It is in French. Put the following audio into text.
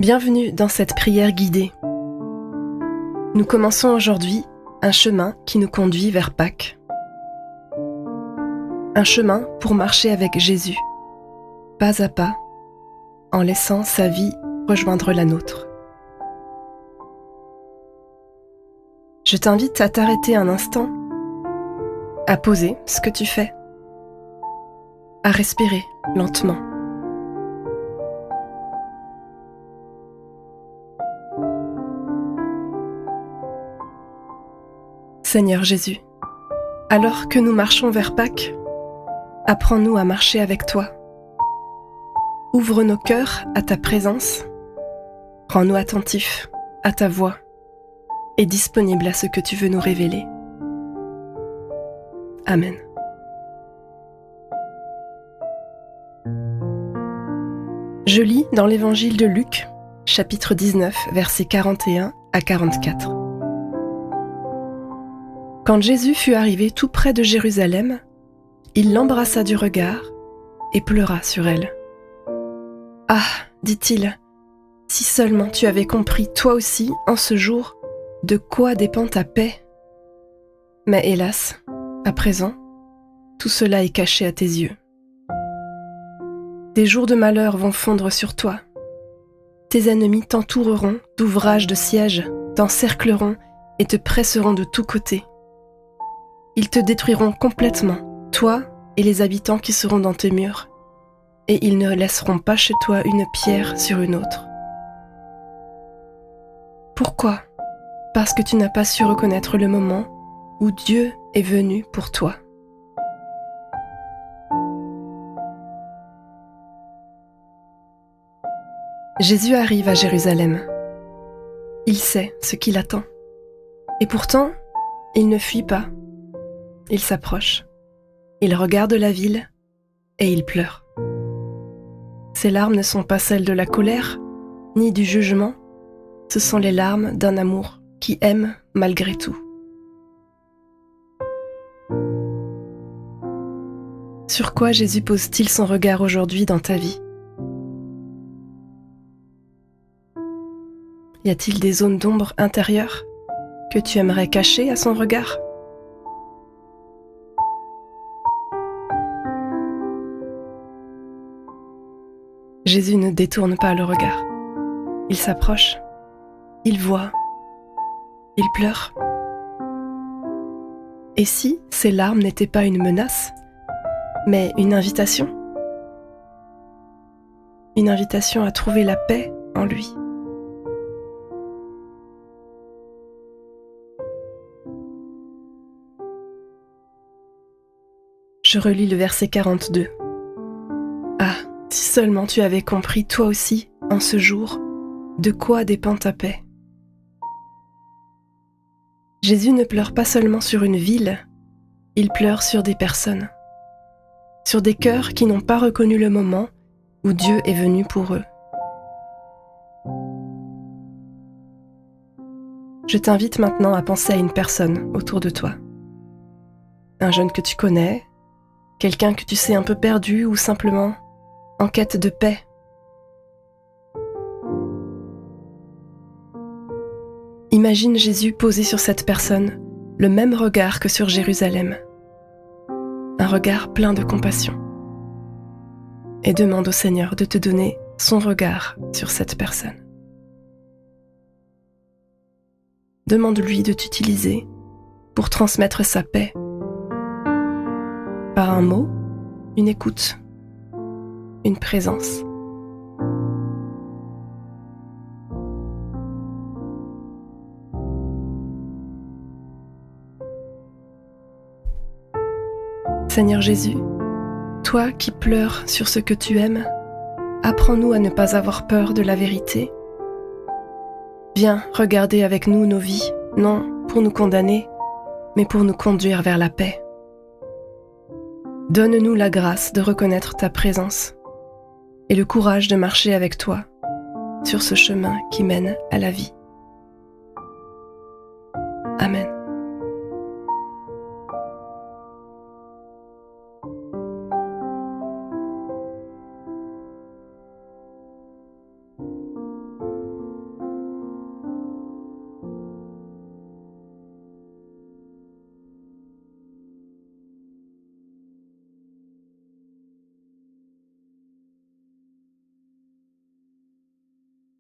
Bienvenue dans cette prière guidée. Nous commençons aujourd'hui un chemin qui nous conduit vers Pâques. Un chemin pour marcher avec Jésus, pas à pas, en laissant sa vie rejoindre la nôtre. Je t'invite à t'arrêter un instant, à poser ce que tu fais, à respirer lentement. Seigneur Jésus, alors que nous marchons vers Pâques, apprends-nous à marcher avec toi. Ouvre nos cœurs à ta présence, rends-nous attentifs à ta voix et disponibles à ce que tu veux nous révéler. Amen. Je lis dans l'évangile de Luc, chapitre 19, versets 41 à 44. Quand Jésus fut arrivé tout près de Jérusalem, il l'embrassa du regard et pleura sur elle. « Ah, dit-il, si seulement tu avais compris toi aussi, en ce jour, de quoi dépend ta paix. Mais hélas, à présent, tout cela est caché à tes yeux. Des jours de malheur vont fondre sur toi. Tes ennemis t'entoureront d'ouvrages de siège, t'encercleront et te presseront de tous côtés. Ils te détruiront complètement, toi et les habitants qui seront dans tes murs, et ils ne laisseront pas chez toi une pierre sur une autre. Pourquoi ? Parce que tu n'as pas su reconnaître le moment où Dieu est venu pour toi. Jésus arrive à Jérusalem. Il sait ce qui l'attend. Et pourtant, il ne fuit pas. Il s'approche. Il regarde la ville et il pleure. Ses larmes ne sont pas celles de la colère, ni du jugement. Ce sont les larmes d'un amour qui aime malgré tout. Sur quoi Jésus pose-t-il son regard aujourd'hui dans ta vie ? Y a-t-il des zones d'ombre intérieures que tu aimerais cacher à son regard ? Jésus ne détourne pas le regard. Il s'approche, il voit, il pleure. Et si ces larmes n'étaient pas une menace, mais une invitation ? Une invitation à trouver la paix en lui. Je relis le verset 42. Ah, si seulement tu avais compris toi aussi, en ce jour, de quoi dépend ta paix. Jésus ne pleure pas seulement sur une ville, il pleure sur des personnes, sur des cœurs qui n'ont pas reconnu le moment où Dieu est venu pour eux. Je t'invite maintenant à penser à une personne autour de toi. Un jeune que tu connais, quelqu'un que tu sais un peu perdu ou simplement en quête de paix. Imagine Jésus poser sur cette personne le même regard que sur Jérusalem. Un regard plein de compassion. Et demande au Seigneur de te donner son regard sur cette personne. Demande-lui de t'utiliser pour transmettre sa paix. Par un mot, une écoute, une présence. Seigneur Jésus, toi qui pleures sur ce que tu aimes, apprends-nous à ne pas avoir peur de la vérité. Viens regarder avec nous nos vies, non pour nous condamner, mais pour nous conduire vers la paix. Donne-nous la grâce de reconnaître ta présence et le courage de marcher avec toi sur ce chemin qui mène à la vie.